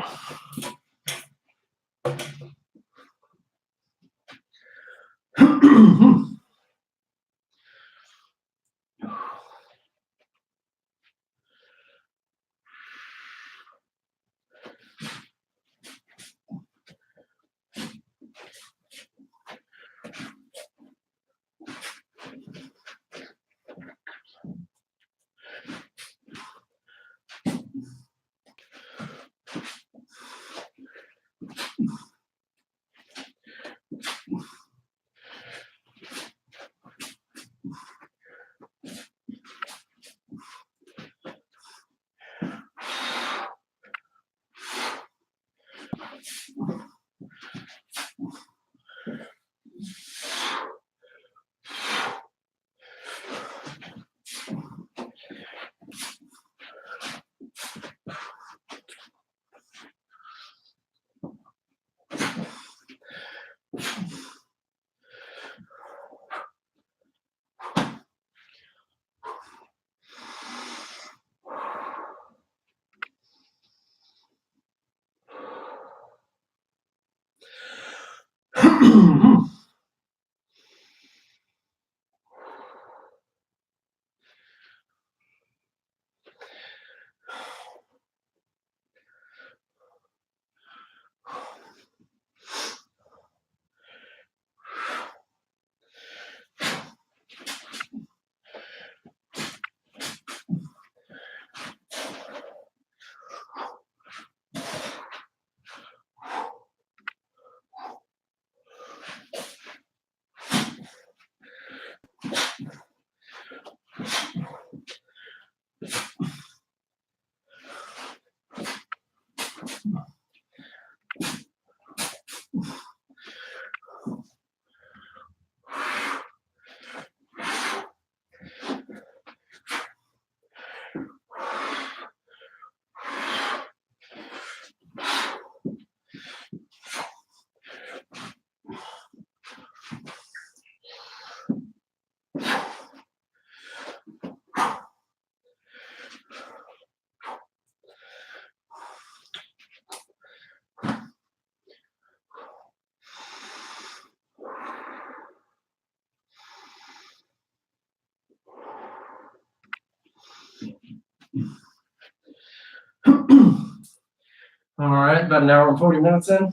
All right, about an hour and 40 minutes in.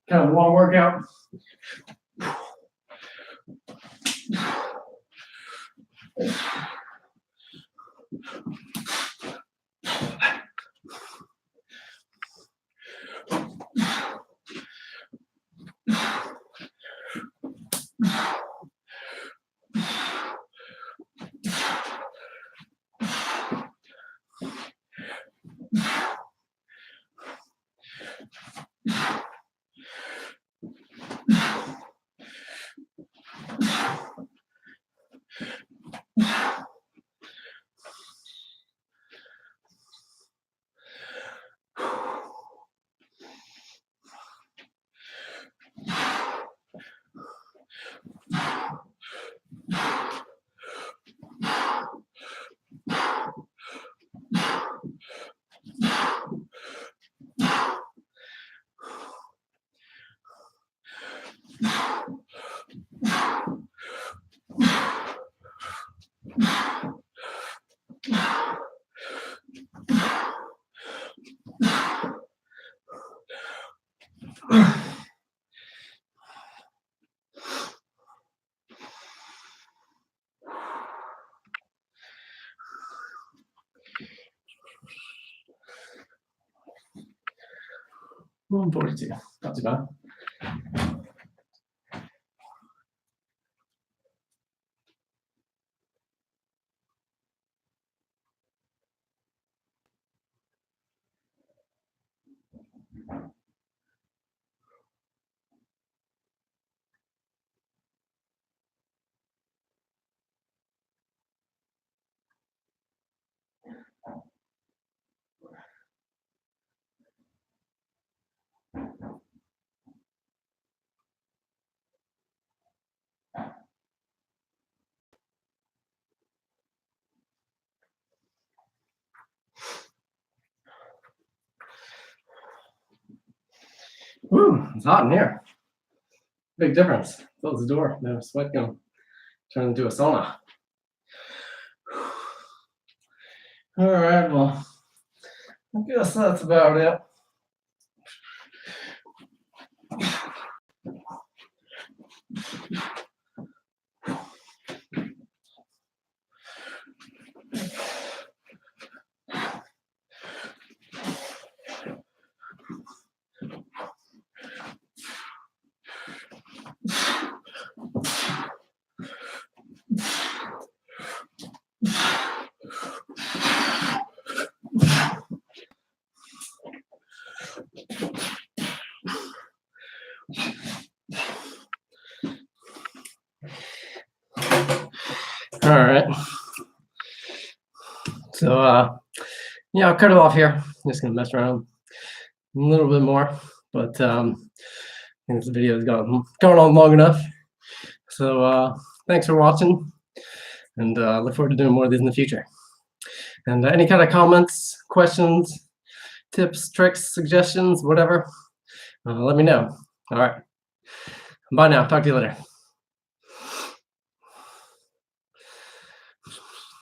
Kind of a long workout. One 42, not too bad. Woo, it's hot in here. Big difference. Close the door, no sweat gonna turn into a sauna. All right, well, I guess that's about it. All right. So, yeah, I'll cut it off here. I'm just gonna mess around a little bit more, but I think this video has gone on long enough. So, thanks for watching, and look forward to doing more of these in the future. And any kind of comments, questions, tips, tricks, suggestions, whatever, let me know. All right. Bye now. Talk to you later.